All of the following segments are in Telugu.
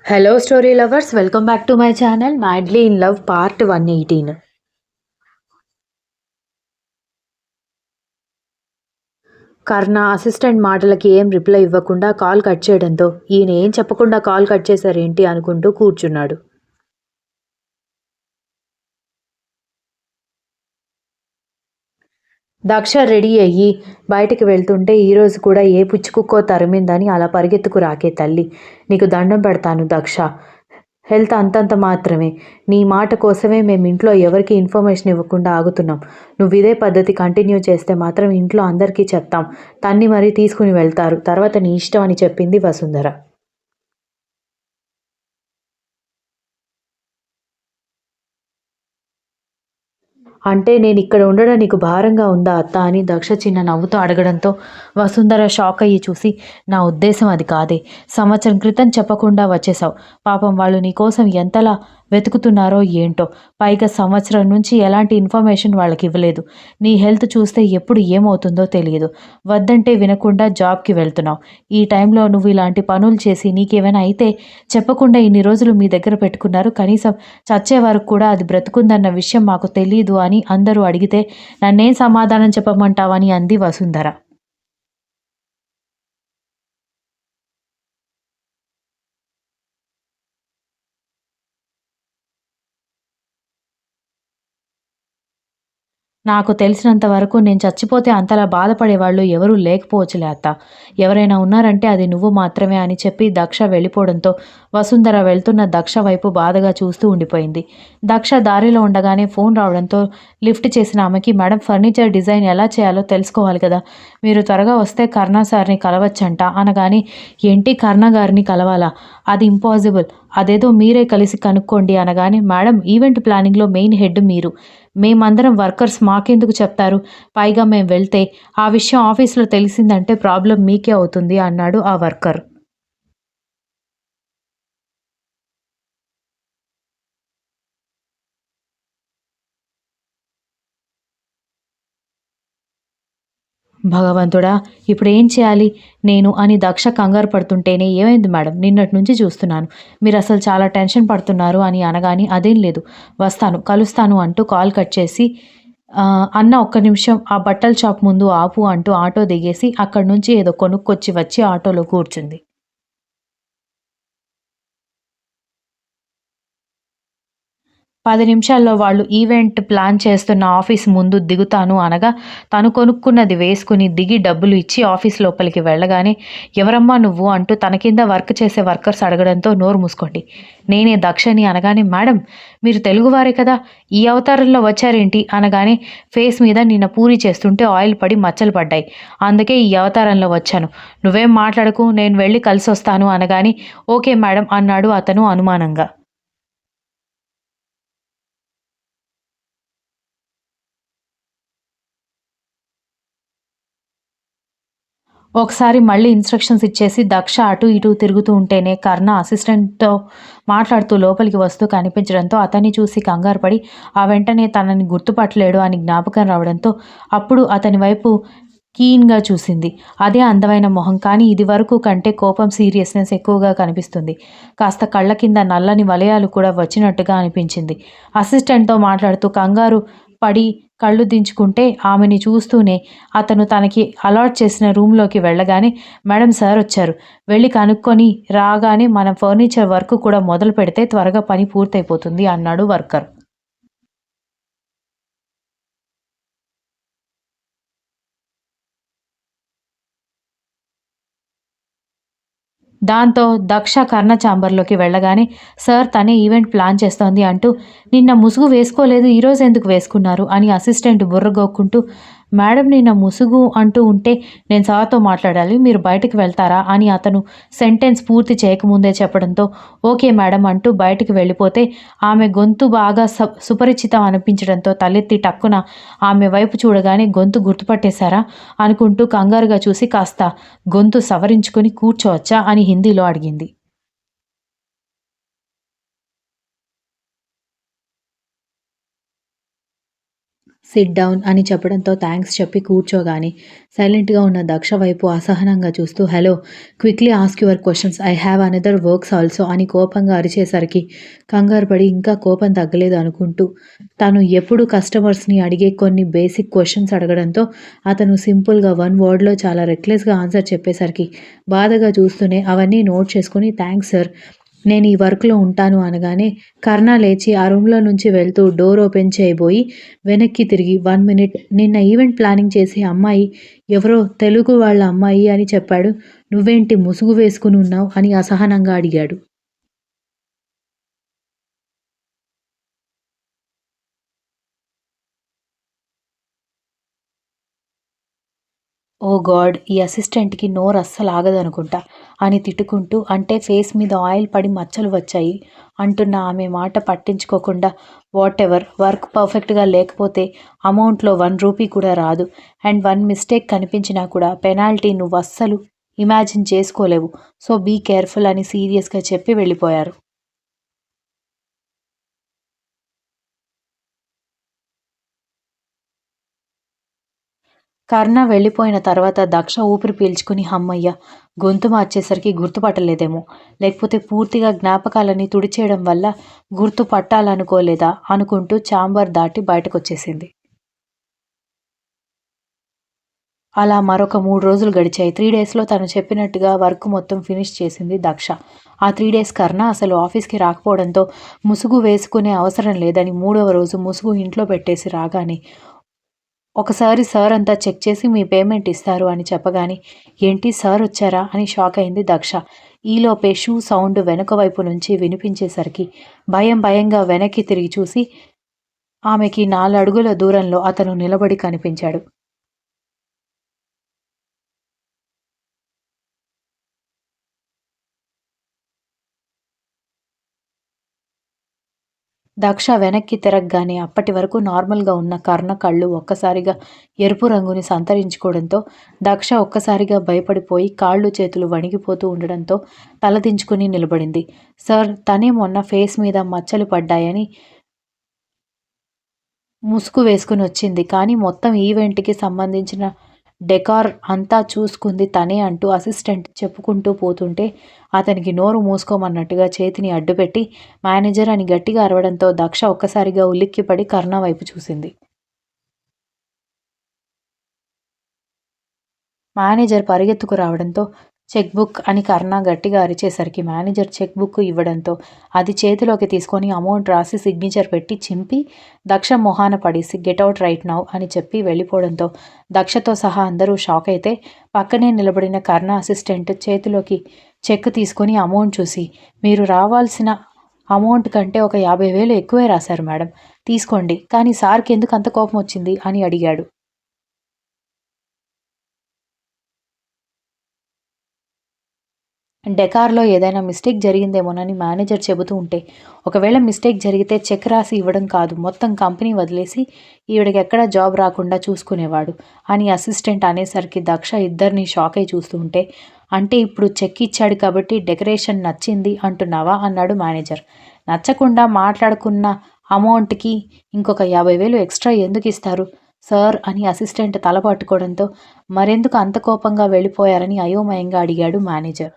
Hello, story lovers. Welcome back to my channel, Madly in Love Part 118. Karna assistant మాటలకి ఏం రిప్లై ఇవ్వకుండా కాల్ కట్ చేయడంతో ఈయన ఏం చెప్పకుండా కాల్ కట్ చేశారేంటి అనుకుంటూ కూర్చున్నాడు. దక్ష రెడీ అయ్యి బయటికి వెళ్తుంటే ఈరోజు కూడా ఏ పుచ్చుకుక్కో తరిమిందని అలా పరిగెత్తుకు రాకే తల్లి. నీకు దండం పెడతాను దక్ష. హెల్త్ అంతంత మాత్రమే. నీ మాట కోసమే మేము ఇంట్లో ఎవరికి ఇన్ఫర్మేషన్ ఇవ్వకుండా ఆగుతున్నాం. నువ్వు ఇదే పద్ధతి కంటిన్యూ చేస్తే మాత్రం ఇంట్లో అందరికీ చెప్తాం. తన్ని మరీ తీసుకుని వెళ్తారు. తర్వాత నీ ఇష్టం అని చెప్పింది వసుంధర. అంటే నేను ఇక్కడ ఉండడం నీకు భారంగా ఉందా అత్త అని దక్ష చిన్న నవ్వుతూ అడగడంతో వసుంధర షాక్ అయ్యి చూసి, నా ఉద్దేశం అది కాదే. సంవత్సరం క్రితం చెప్పకుండా వచ్చేసావు. పాపం వాళ్ళు నీకోసం ఎంతలా వెతుకుతున్నారో ఏంటో. పైగా సంవత్సరం నుంచి ఎలాంటి ఇన్ఫర్మేషన్ వాళ్ళకి ఇవ్వలేదు. నీ హెల్త్ చూస్తే ఎప్పుడు ఏమవుతుందో తెలియదు. వద్దంటే వినకుండా జాబ్కి వెళ్తున్నావు. ఈ టైంలో నువ్వు ఇలాంటి పనులు చేసి నీకేమైనా అయితే చెప్పకుండా ఇన్ని రోజులు మీ దగ్గర పెట్టుకున్నారు. కనీసం చచ్చే వరకు కూడా అది బ్రతుకుందన్న విషయం మాకు తెలియదు అని అందరూ అడిగితే నన్నేం సమాధానం చెప్పమంటావని అంది వసుంధర. నాకు తెలిసినంత వరకు నేను చచ్చిపోతే అంతలా బాధపడేవాళ్ళు ఎవరూ లేకపోవచ్చులే అత్త. ఎవరైనా ఉన్నారంటే అది నువ్వు మాత్రమే అని చెప్పి దక్ష వెళ్ళిపోవడంతో వసుంధర వెళ్తున్న దక్ష వైపు బాధగా చూస్తూ ఉండిపోయింది. దక్ష దారిలో ఉండగానే ఫోన్ రావడంతో లిఫ్ట్ చేసిన ఆమెకి, మేడం ఫర్నిచర్ డిజైన్ ఎలా చేయాలో తెలుసుకోవాలి కదా, మీరు త్వరగా వస్తే కర్ణ సార్ని కలవచ్చంట అనగానే, ఏంటి కర్ణ గారిని కలవాలా? అది ఇంపాసిబుల్. అదేదో మీరే కలిసి కనుక్కోండి అనగానే, మేడం ఈవెంట్ ప్లానింగ్లో మెయిన్ హెడ్ మీరు. మేమందరం వర్కర్స్ మాకెందుకు చెప్తారు? పైగా మేము వెళ్తే ఆ విషయం ఆఫీస్లో తెలిసిందంటే ప్రాబ్లం మీకే అవుతుంది అన్నాడు ఆ వర్కర్. భగవంతుడా! ఇప్పుడేం చేయాలి నేను అని దక్ష కంగారు పడుతుంటేనే, ఏమైంది మేడం? నిన్నటి నుంచి చూస్తున్నాను. మీరసలు చాలా టెన్షన్ పడుతున్నారు అని అనగానే, అదేం లేదు. వస్తాను, కలుస్తాను అంటూ కాల్ కట్ చేసి, అన్న ఒక్క నిమిషం ఆ బట్టల షాప్ ముందు ఆపు అంటూ ఆటో దిగేసి అక్కడి నుంచి ఏదో కొనుక్కొచ్చి వచ్చి ఆటోలో కూర్చుంది. 10 నిమిషాల్లో వాళ్ళు ఈవెంట్ ప్లాన్ చేస్తున్న ఆఫీస్ ముందు దిగుతాను అనగా, తను కొనుక్కున్నది వేసుకుని దిగి డబ్బులు ఇచ్చి ఆఫీస్ లోపలికి వెళ్ళగానే, ఎవరమ్మా నువ్వు అంటూ తన కింద వర్క్ చేసే వర్కర్స్ అడగడంతో, నోరు మూసుకోండి, నేనే దక్షని అనగానే, మేడం మీరు తెలుగువారే కదా, ఈ అవతారంలో వచ్చారేంటి అనగానే, ఫేస్ మీద నిన్న పూరి చేస్తుంటే ఆయిల్ పడి మచ్చలు పడ్డాయి, అందుకే ఈ అవతారంలో వచ్చాను. నువ్వేం మాట్లాడకు, నేను వెళ్ళి కలిసొస్తాను అనగానే, ఓకే మేడం అన్నాడు అతను అనుమానంగా. ఒకసారి మళ్ళీ ఇన్‌స్ట్రక్షన్స్ ఇచ్చేసి దక్ష అటూ ఇటూ తిరుగుతూ ఉంటేనే కర్ణ అసిస్టెంట్‌తో మాట్లాడుతూ లోపలికి వస్తూ కనిపించడంతో అతన్ని చూసి కంగారు పడి, ఆ వెంటనే తనని గుర్తుపట్టలేడు అని జ్ఞాపకం రావడంతో అప్పుడు అతని వైపు కీన్‌గా చూసింది. అదే అందమైన మొహం, కానీ ఇదివరకు కంటే కోపం, సీరియస్‌నెస్ ఎక్కువగా కనిపిస్తుంది. కాస్త కళ్ళ కింద నల్లని వలయాలు కూడా వచ్చినట్టుగా అనిపించింది. అసిస్టెంట్‌తో మాట్లాడుతూ కంగారు పడి కళ్ళు దించుకుంటే ఆమెని చూస్తూనే అతను తనకి అలాట్ చేసిన రూమ్‌లోకి వెళ్ళగానే, మేడం సార్ వచ్చారు. వెళ్లి కనుక్కొని రాగానే మనం ఫర్నిచర్ వర్క్ కూడా మొదలు పెడితే త్వరగా పని పూర్తయిపోతుంది అన్నాడు వర్కర్. దాంతో దక్ష కర్ణ ఛాంబర్‌లోకి వెళ్ళగానే, సార్ తనే ఈవెంట్ ప్లాన్ చేస్తోంది అంటూ, నిన్న ముసుగు వేసుకోలేదు, ఈరోజు ఎందుకు వేసుకున్నారు అని అసిస్టెంట్ బుర్ర గోక్కుంటూ, మేడం నిన్న ముసుగు అంటూ ఉంటే నేను సార్‌తో మాట్లాడాలి, మీరు బయటికి వెళ్తారా అని అతను సెంటెన్స్ పూర్తి చేయకముందే చెప్పడంతో, ఓకే మేడం అంటూ బయటికి వెళ్ళిపోతే ఆమె గొంతు బాగా సుపరిచితం అనిపించడంతో తలెత్తి టక్కున ఆమె వైపు చూడగానే, గొంతు గుర్తుపట్టేశారా అనుకుంటూ కంగారుగా చూసి, కాస్త గొంతు సవరించుకుని కూర్చోవచ్చా అని హిందీలో అడిగింది. సిట్ డౌన్ అని చెప్పడంతో థాంక్స్ చెప్పి కూర్చోగానే సైలెంట్‌గా ఉన్న దక్ష వైపు అసహనంగా చూస్తూ hello! Quickly ask your questions. I have another works also అని కోపంగా అరిచేసరికి కంగారు పడి ఇంకా కోపం తగ్గలేదు అనుకుంటూ తను ఎప్పుడూ కస్టమర్స్‌ని అడిగే కొన్ని బేసిక్ క్వెషన్స్ అడగడంతో అతను సింపుల్‌గా వన్ వర్డ్‌లో చాలా రెక్లెస్‌గా ఆన్సర్ చెప్పేసరికి బాధగా చూస్తూనే అవన్నీ నోట్ చేసుకొని థాంక్స్ సార్. నేను ఈ వర్క్‌లో ఉంటాను అనగానే కర్ణ లేచి ఆ రూమ్‌లో నుంచి వెళ్తూ డోర్ ఓపెన్ చేయబోయి వెనక్కి తిరిగి 1 మినిట్ నిన్న ఈవెంట్ ప్లానింగ్ చేసే అమ్మాయి ఎవరో తెలుగు వాళ్ళ అమ్మాయి అని చెప్పాడు. నువ్వేంటి ముసుగు వేసుకొని ఉన్నావు అని అసహనంగా అడిగాడు. ఓహ్ గాడ్! ఈ అసిస్టెంట్‌కి నోరు అస్సలు ఆగదనుకుంటా అని తిట్టుకుంటూ అంటే ఫేస్ మీద ఆయిల్ పడి మచ్చలు వచ్చాయి అంటున్న ఆమె మాట పట్టించుకోకుండా వాటెవర్ వర్క్ పర్ఫెక్ట్‌గా లేకపోతే అమౌంట్‌లో 1 రూపీ కూడా రాదు. అండ్ 1 మిస్టేక్ కనిపించినా కూడా పెనాల్టీ నువ్వస్సలు ఇమాజిన్ చేసుకోలేవు. సో బీ కేర్‌ఫుల్ అని సీరియస్‌గా చెప్పి వెళ్ళిపోయారు. కర్ణ వెళ్ళిపోయిన తర్వాత దక్ష ఊపిరి పీల్చుకుని హమ్మయ్య! గొంతు మార్చేసరికి గుర్తుపట్టలేదేమో! లేకపోతే పూర్తిగా జ్ఞాపకాలన్నీ తుడిచేయడం వల్ల గుర్తుపట్టాలనుకోలేదా అనుకుంటూ ఛాంబర్ దాటి బయటకొచ్చేసింది. అలా మరొక 3 రోజులు గడిచాయి. 3 డేస్‌లో తను చెప్పినట్టుగా వర్క్ మొత్తం ఫినిష్ చేసింది దక్ష. ఆ 3 డేస్ కర్ణ అసలు ఆఫీస్‌కి రాకపోవడంతో ముసుగు వేసుకునే అవసరం లేదని మూడవ రోజు ముసుగు ఇంట్లో పెట్టేసి రాగానే ఒకసారి సార్ అంతా చెక్ చేసి మీ పేమెంట్ ఇస్తారు అని చెప్పగానే ఏంటి సార్ వచ్చారా అని షాక్ అయింది దక్ష. ఈలోపే షూ సౌండ్ వెనుక వైపు నుంచి వినిపించేసరికి భయంగా వెనక్కి తిరిగి చూసి ఆమెకి 4 అడుగుల దూరంలో అతను నిలబడి కనిపించాడు. దక్ష వెనక్కి తిరగగానే అప్పటి వరకు నార్మల్‌గా ఉన్న కర్ణ కళ్ళు ఒక్కసారిగా ఎరుపు రంగుని సంతరించుకోవడంతో దక్ష ఒక్కసారిగా భయపడిపోయి కాళ్ళు చేతులు వణికిపోతూ ఉండడంతో తలదించుకుని నిలబడింది. సార్ తనే మొన్న ఫేస్ మీద మచ్చలు పడ్డాయని ముసుగు వేసుకొనొచ్చింది. కానీ మొత్తం ఈవెంట్‌కి సంబంధించిన డెకార్ అంతా చూసుకుంది తనే అంటూ అసిస్టెంట్ చెప్పుకుంటూ పోతుంటే అతనికి నోరు మూసుకోమన్నట్టుగా చేతిని అడ్డుపెట్టి మేనేజర్ అని గట్టిగా అరవడంతో దక్ష ఒక్కసారిగా ఉలిక్కిపడి కర్ణ వైపు చూసింది. మేనేజర్ పరిగెత్తుకు రావడంతో చెక్ బుక్ అని కర్ణ గట్టిగా అరిచేసరికి మేనేజర్ చెక్ బుక్ ఇవ్వడంతో అది చేతిలోకి తీసుకొని అమౌంట్ రాసి సిగ్నేచర్ పెట్టి చింపి దక్ష మొహాన పడేసి గెట్ ఔట్ రైట్ నౌ అని చెప్పి వెళ్ళిపోవడంతో దక్షతో సహా అందరూ షాక్ అయితే పక్కనే నిలబడిన కర్ణ అసిస్టెంట్ చేతిలోకి చెక్ తీసుకొని అమౌంట్ చూసి మీరు రావాల్సిన అమౌంట్ కంటే ఒక 50,000 ఎక్కువే రాశారు మేడం తీసుకోండి కానీ సార్కి ఎందుకు అంత కోపం వచ్చింది అని అడిగాడు. డెకార్‌లో ఏదైనా మిస్టేక్ జరిగిందేమోనని మేనేజర్ చెబుతూ ఉంటే, ఒకవేళ మిస్టేక్ జరిగితే చెక్ రాసి ఇవ్వడం కాదు, మొత్తం కంపెనీ వదిలేసి ఈవిడకెక్కడా జాబ్ రాకుండా చూసుకునేవాడు అని అసిస్టెంట్ అనేసరికి దక్ష ఇద్దరిని షాకై చూస్తూ ఉంటే, అంటే ఇప్పుడు చెక్ ఇచ్చాడు కాబట్టి డెకరేషన్ నచ్చింది అంటున్నావా? అన్నాడు మేనేజర్. నచ్చకుండా మాట్లాడుకున్న అమౌంట్‌కి ఇంకొక 50,000 ఎక్స్‌ట్రా ఎందుకిస్తారు? సార్ అని అసిస్టెంట్ తల పట్టుకోవడంతో, మరెందుకు అంత కోపంగా వెళ్ళిపోయారని అయోమయంగా అడిగాడు మేనేజర్.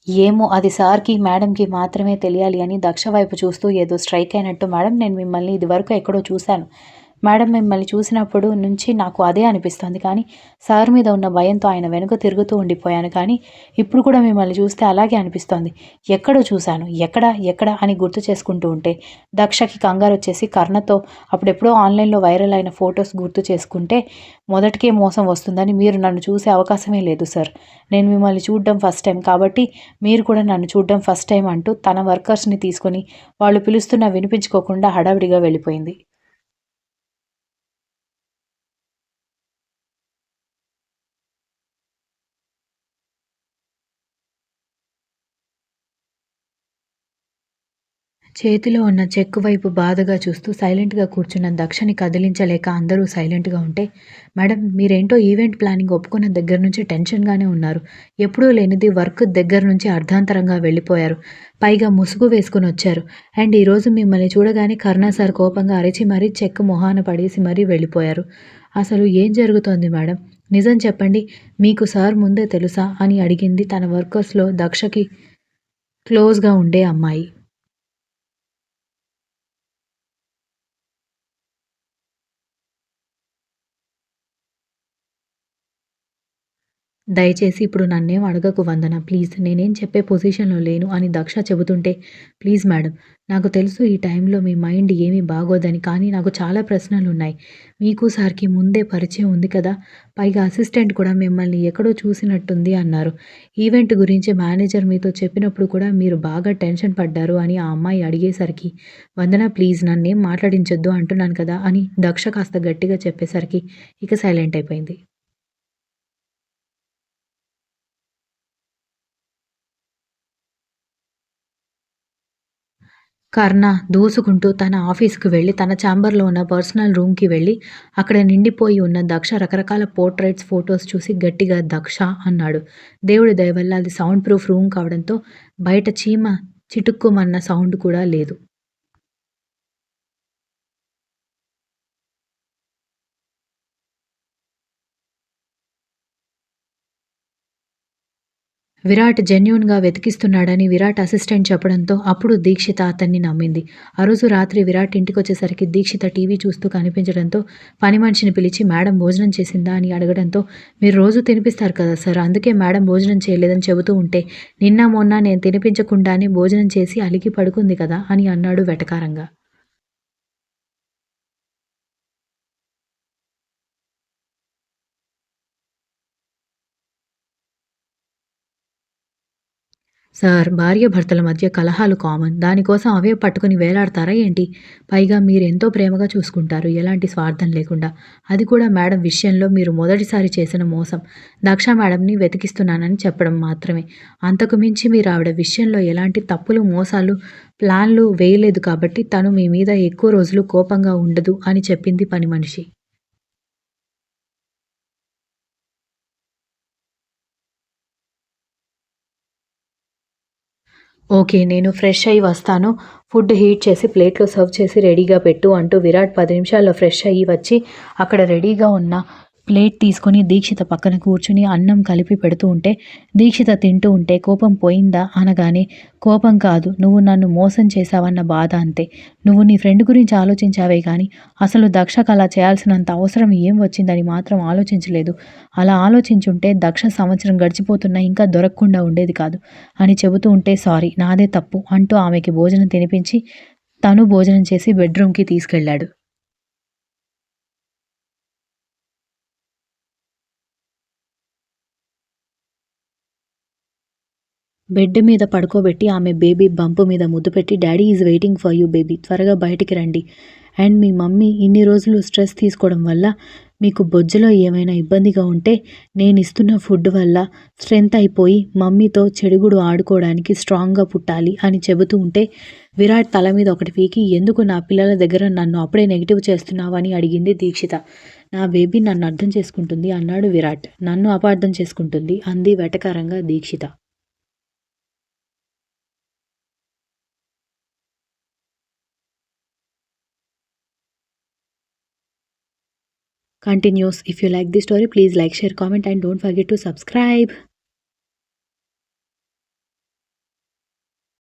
ఏమో అది సార్‌కి, మేడమ్‌కి మాత్రమే తెలియాలి అని దక్ష వైపు చూస్తూ ఏదో స్ట్రైక్ అయినట్టు మేడం నేను మిమ్మల్ని ఇదివరకు ఎక్కడో చూశాను. మేడం మిమ్మల్ని చూసినప్పుడు నుంచి నాకు అదే అనిపిస్తోంది. కానీ సార్ మీద ఉన్న భయంతో ఆయన వెనుక తిరుగుతూ ఉండిపోయాను. కానీ ఇప్పుడు కూడా మిమ్మల్ని చూస్తే అలాగే అనిపిస్తోంది. ఎక్కడో చూశాను. ఎక్కడ అని గుర్తు చేసుకుంటూ ఉంటే దక్షకి కంగారొచ్చేసి కర్ణతో అప్పుడెప్పుడో ఆన్‌లైన్‌లో వైరల్ అయిన ఫోటోస్ గుర్తు చేసుకుంటే మొదటికే మోసం వస్తుందని మీరు నన్ను చూసే అవకాశమే లేదు సార్. నేను మిమ్మల్ని చూడడం ఫస్ట్ టైమ్ కాబట్టి మీరు కూడా నన్ను చూడడం ఫస్ట్ టైమ్ అంటూ తన వర్కర్స్‌ని తీసుకొని వాళ్ళు పిలుస్తున్నా వినిపించుకోకుండా హడావిడిగా వెళ్ళిపోయింది. చేతిలో ఉన్న చెక్కు వైపు బాధగా చూస్తూ సైలెంట్‌గా కూర్చున్న దక్షని కదిలించలేక అందరూ సైలెంట్‌గా ఉంటే, "మేడం మీరేంటో ఈవెంట్ ప్లానింగ్ ఒప్పుకున్న దగ్గర నుంచి టెన్షన్‌గానే ఉన్నారు. ఎప్పుడూ లేనిది వర్క్ దగ్గర నుంచి అర్ధాంతరంగా వెళ్ళిపోయారు. పైగా ముసుగు వేసుకొనొచ్చారు. అండ్ ఈరోజు మిమ్మల్ని చూడగానే కరుణ సార్ కోపంగా అరిచి మరీ చెక్ మొహాన పడేసి మరీ వెళ్ళిపోయారు. అసలు ఏం జరుగుతోంది మేడం? నిజం చెప్పండి. మీకు సార్ ముందే తెలుసా?" అని అడిగింది తన వర్కర్స్‌లో దక్షకి క్లోజ్‌గా ఉండే అమ్మాయి. దయచేసి ఇప్పుడు నన్నేం అడగకు వందన ప్లీజ్. నేనేం చెప్పే పొజిషన్‌లో లేను అని దక్ష చెబుతుంటే, ప్లీజ్ మేడం. నాకు తెలుసు ఈ టైంలో మీ మైండ్ ఏమీ బాగోదని. కానీ నాకు చాలా ప్రశ్నలున్నాయి. మీకు సార్‌కి ముందే పరిచయం ఉంది కదా! పైగా అసిస్టెంట్ కూడా మిమ్మల్ని ఎక్కడో చూసినట్టుంది అన్నారు. ఈవెంట్ గురించి మేనేజర్ మీతో చెప్పినప్పుడు కూడా మీరు బాగా టెన్షన్ పడ్డారు అని ఆ అమ్మాయి అడిగేసరికి, వందన ప్లీజ్ నన్నేం మాట్లాడించొద్దు అంటున్నాను కదా! అని దక్ష కాస్త గట్టిగా చెప్పేసరికి ఇక సైలెంట్ అయిపోయింది. కర్ణ దూసుకుంటూ తన ఆఫీస్‌కి వెళ్లి, తన ఛాంబర్‌లో ఉన్న పర్సనల్ రూమ్‌కి వెళ్లి, అక్కడ నిండిపోయి ఉన్న దక్ష రకరకాల పోర్ట్రెయిట్స్, ఫోటోస్ చూసి గట్టిగా దక్ష అన్నాడు. దేవుడి దయ వల్ల అది సౌండ్ ప్రూఫ్ రూమ్ కావడంతో బయట చీమ చిటుక్కుమన్న సౌండ్ కూడా లేదు. విరాట్ జెన్యూన్‌గా వెతికిస్తున్నాడని విరాట్ అసిస్టెంట్ చెప్పడంతో అప్పుడు దీక్షిత అతన్ని నమ్మింది. ఆ రోజు రాత్రి విరాట్ ఇంటికొచ్చేసరికి దీక్షిత టీవీ చూస్తూ కనిపించడంతో పని మనిషిని పిలిచి మేడం భోజనం చేసిందా అని అడగడంతో, మీరు రోజు తినిపిస్తారు కదా సార్, అందుకే మేడం భోజనం చేయలేదని చెబుతూ ఉంటే, నిన్న మొన్న నేను తినిపించకుండానే భోజనం చేసి అలిగి పడుకుంది కదా అని అన్నాడు వెటకారంగా. సార్ భార్యాభర్తల మధ్య కలహాలు కామన్. దానికోసం అవే పట్టుకుని వేలాడతారా ఏంటి? పైగా మీరెంతో ప్రేమగా చూసుకుంటారు. ఎలాంటి స్వార్థం లేకుండా. అది కూడా మేడం విషయంలో మీరు మొదటిసారి చేసిన మోసం. దక్ష మేడంని వెతికిస్తున్నానని చెప్పడం మాత్రమే. అంతకు మించి మీరావిడ విషయంలో ఎలాంటి తప్పులు, మోసాలు, ప్లాన్లు వేయలేదు కాబట్టి తను మీ మీద ఎక్కువ రోజులు కోపంగా ఉండదు అని చెప్పింది పని మనిషి. ఓకే. నేను ఫ్రెష్ అయ్యి వస్తాను. ఫుడ్ హీట్ చేసి ప్లేట్‌లో సర్వ్ చేసి రెడీగా పెట్టు అంటూ విరాట్ 10 నిమిషాల్లో ఫ్రెష్ అయ్యి వచ్చి అక్కడ రెడీగా ఉన్న ప్లేట్ తీసుకొని దీక్షిత పక్కన కూర్చొని అన్నం కలిపి పెడుతూ ఉంటే, దీక్షిత తింటూ ఉంటే కోపం పోయిందా అనగానే, కోపం కాదు నువ్వు నన్ను మోసం చేశావన్న బాధ అంతే. నువ్వు నీ ఫ్రెండ్ గురించి ఆలోచించావే గానీ, అసలు దక్షకలా చేయాల్సినంత అవసరం ఏం వచ్చిందని మాత్రం ఆలోచించలేదు. అలా ఆలోచించుంటే దక్ష సంవత్సరం గడిచిపోతున్నా ఇంకా దొరకకుండా ఉండేది కాదు అని చెబుతూ ఉంటే, సారీ నాదే తప్పు అంటూ ఆమెకి భోజనం తినిపించి, తను భోజనం చేసి బెడ్‌రూమ్‌కి తీసుకెళ్ళాడు. బెడ్ మీద పడుకోబెట్టి ఆమె బేబీ బంప్ మీద ముద్దు పెట్టి daddy is waiting for you baby త్వరగా బయటికి రండి. అండ్ మీ మమ్మీ ఇన్ని రోజులు స్ట్రెస్ తీసుకోవడం వల్ల మీకు బొజ్జలో ఏమైనా ఇబ్బందిగా ఉంటే నేను ఇస్తున్న ఫుడ్ వల్ల స్ట్రెంత్ అయిపోయి మమ్మీతో చెడుగుడు ఆడుకోవడానికి స్ట్రాంగ్గా పుట్టాలి అని చెబుతూ ఉంటే, విరాట్ తల మీద ఒకటి పీకి ఎందుకు నా పిల్లల దగ్గర నన్ను అప్పుడే నెగిటివ్ చేస్తున్నావు అని అడిగింది దీక్షిత. నా బేబీ నన్ను అర్థం చేసుకుంటుంది అన్నాడు విరాట్. నన్ను అపార్థం చేసుకుంటుంది అంది వెటకారంగా Dikshita. Continues. If you like this story, please like, share, comment, and don't forget to subscribe.